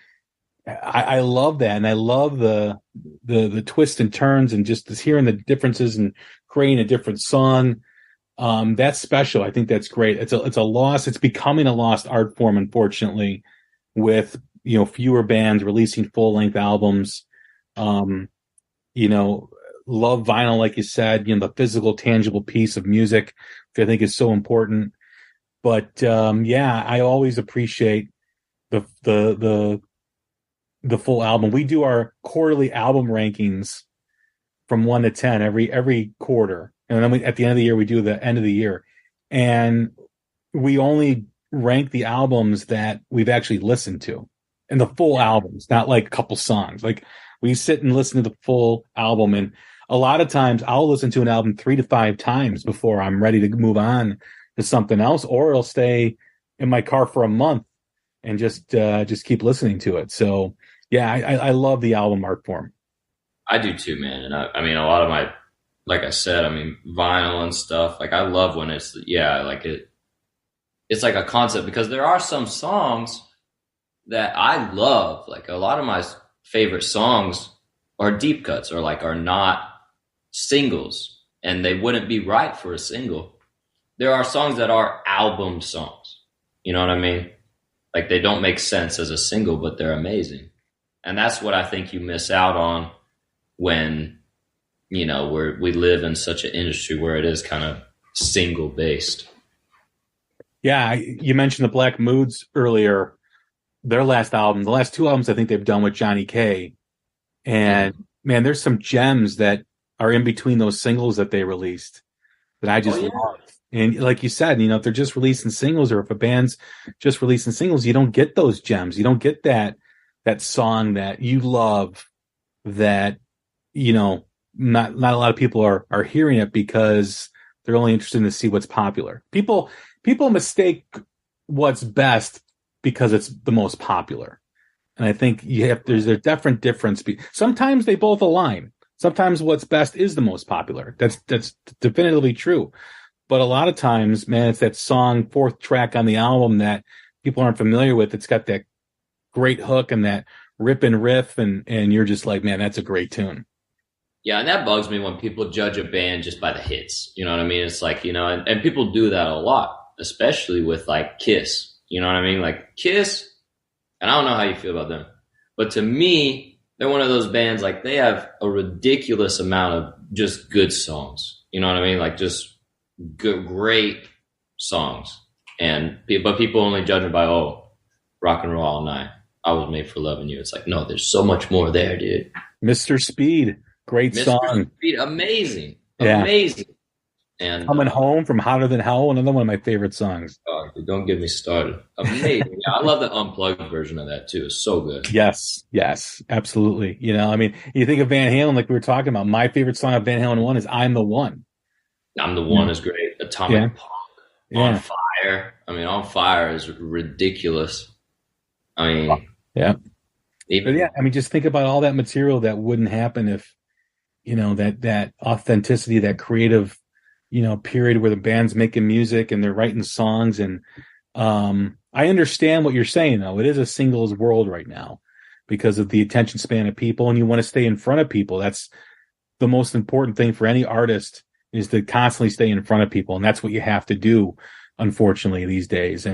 S3: I love that. And I love the twists and turns and just hearing the differences and creating a different song. That's special. I think that's great. It's a loss. It's becoming a lost art form, unfortunately, with, you know, fewer bands releasing full length albums. You know, love vinyl, like you said, you know, the physical, tangible piece of music, which I think is so important. But, yeah, I always appreciate the full album. We do our quarterly album rankings from 1 to 10 every quarter. And then at the end of the year, we do the end of the year. And we only rank the albums that we've actually listened to, and the full albums, not like a couple songs. Like, we sit and listen to the full album. And a lot of times I'll listen to an album 3 to 5 times before I'm ready to move on to something else, or it'll stay in my car for a month and just keep listening to it. So yeah, I love the album art form.
S4: I do too, man. And I mean, a lot of my, like I said, I mean, vinyl and stuff, like I love when it's, yeah, like it's like a concept, because there are some songs that I love. Like, a lot of my favorite songs are deep cuts, or like are not singles, and they wouldn't be right for a single. There are songs that are album songs. You know what I mean? Like, they don't make sense as a single, but they're amazing. And that's what I think you miss out on when, you know, we live in such an industry where it is kind of single based.
S3: Yeah, you mentioned the Black Moods earlier. Their last album, the last 2 albums I think they've done with Johnny K. And man, there's some gems that are in between those singles that they released that I just love. And like you said, you know, if they're just releasing singles, or if a band's just releasing singles, you don't get those gems. You don't get that that song that you love that, you know, not a lot of people are hearing it because they're only interested to see what's popular. People mistake what's best because it's the most popular. And I think there's a different difference. Sometimes they both align. Sometimes what's best is the most popular. That's definitively true. But a lot of times, man, it's that song, fourth track on the album that people aren't familiar with. It's got that great hook and that rip and riff, and you're just like, man, that's a great tune.
S4: Yeah, and that bugs me when people judge a band just by the hits. You know what I mean? It's like, you know, and people do that a lot, especially with like Kiss. You know what I mean? Like Kiss, and I don't know how you feel about them, but to me, they're one of those bands, like they have a ridiculous amount of just good songs. You know what I mean? Like just good, great songs. But people only judge it by, oh, rock and roll all night. I was made for loving you. It's like, no, there's so much more there, dude.
S3: Mr. Speed, great song.
S4: Speed, amazing.
S3: Yeah.
S4: Amazing. And
S3: Coming Home from Hotter Than Hell, another one of my favorite songs.
S4: Oh, don't get me started. Amazing. Yeah, I love the unplugged version of that too. It's so good.
S3: Yes, absolutely. You know, I mean, you think of Van Halen, like we were talking about. My favorite song of Van Halen 1 is I'm the One.
S4: I'm the One is great. Atomic Punk. On Fire. I mean, On Fire is ridiculous. I mean,
S3: yeah. I mean, just think about all that material that wouldn't happen if, you know, that authenticity, that creative, you know, period where the band's making music and they're writing songs. And I understand what you're saying, though. It is a singles world right now because of the attention span of people, and you want to stay in front of people. That's the most important thing for any artist, is to constantly stay in front of people. And that's what you have to do, unfortunately, these days.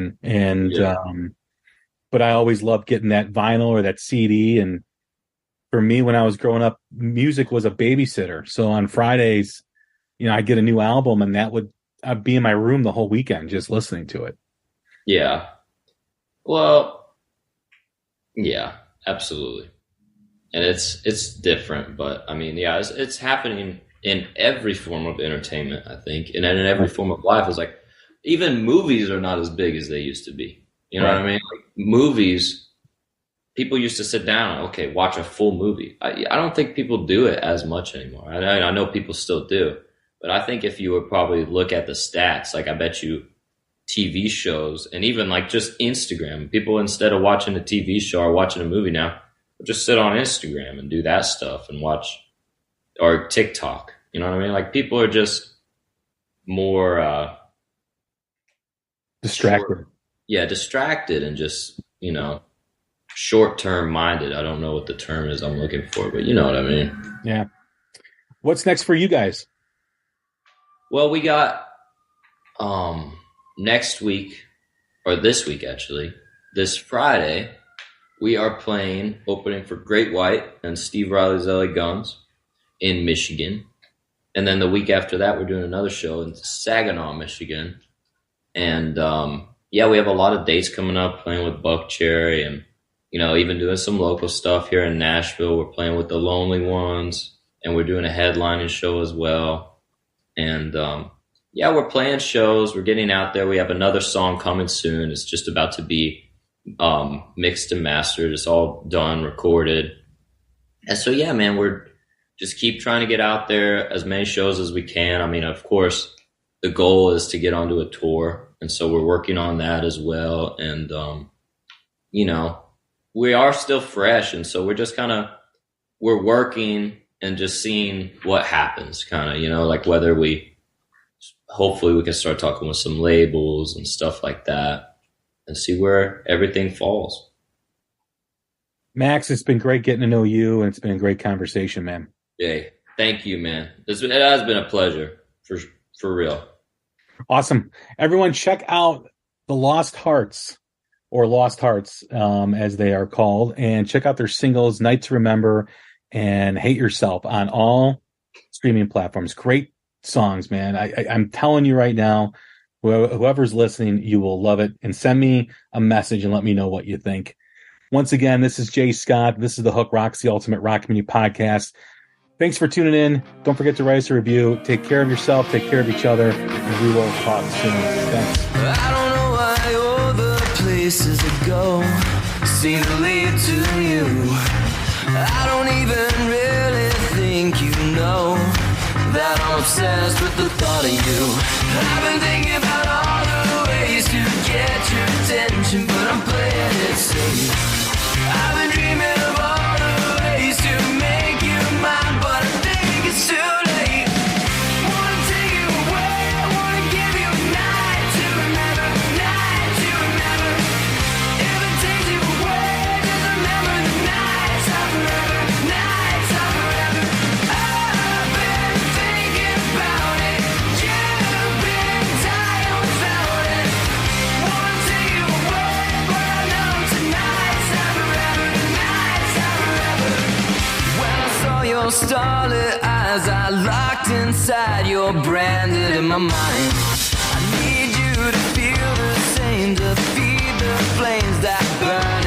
S3: But I always loved getting that vinyl or that CD. And for me, when I was growing up, music was a babysitter. So on Fridays, you know, I'd get a new album, and I'd be in my room the whole weekend just listening to it.
S4: Yeah. Well, yeah, absolutely. And it's different, but I mean, yeah, it's happening in every form of entertainment, I think. And in every form of life. It's like, even movies are not as big as they used to be. You know what I mean? Like movies, people used to sit down, okay, watch a full movie. I don't think people do it as much anymore. I know people still do. But I think if you would probably look at the stats, like I bet you TV shows and even like just Instagram, people instead of watching a TV show or watching a movie now, just sit on Instagram and do that stuff and watch, or TikTok. You know what I mean? Like people are just more
S3: distracted.
S4: Distracted and just, you know, short-term minded. I don't know what the term is I'm looking for, but you know what I mean?
S3: Yeah. What's next for you guys?
S4: Well, we got next week, or this week actually, this Friday, we are playing, opening for Great White and Steve Riley's LA Guns in Michigan. And then the week after that, we're doing another show in Saginaw, Michigan. And yeah, we have a lot of dates coming up, playing with Buck Cherry and, you know, even doing some local stuff here in Nashville. We're playing with the Lonely Ones, and we're doing a headlining show as well. And yeah, we're playing shows. We're getting out there. We have another song coming soon. It's just about to be mixed and mastered. It's all done, recorded. And so, yeah, man, we're just keep trying to get out there as many shows as we can. I mean, of course, the goal is to get onto a tour. And so we're working on that as well. And, you know, we are still fresh. And so we're just we're working and just seeing what happens, you know, like whether hopefully we can start talking with some labels and stuff like that and see where everything falls.
S3: Max, it's been great getting to know you, and it's been a great conversation, man.
S4: Hey, thank you, man. It has been a pleasure, for real.
S3: Awesome. Everyone, check out the Lost Hearts, or Lost Hearts, as they are called, and check out their singles, Night to Remember and Hate Yourself, on all streaming platforms. Great songs, man. I'm telling you right now, whoever's listening, you will love it. And send me a message and let me know what you think. Once again, this is Jay Scott. This is the Hook Rocks, the Ultimate Rock Community Podcast. Thanks for tuning in. Don't forget to write us a review. Take care of yourself. Take care of each other. And we will talk soon. Thanks.
S2: I don't know why all the places I go seem to lead to you. I don't even really think you know that I'm obsessed with the thought of you. I've been thinking about all the ways to get your attention, but I'm playing it safe. I've been dreaming of all the ways to make you mine, but I think it's too late. Wanna take you away, I wanna give you a night to remember, night to remember. If it takes you away, just remember the nights are forever, nights are forever. I've been thinking about it, you've been dying without it. Wanna take you away, but I know tonight's not forever, tonight's not forever. When I saw your starlit eyes, I locked inside, you're branded in my mind. I need you to feel the same, to feed the flames that burn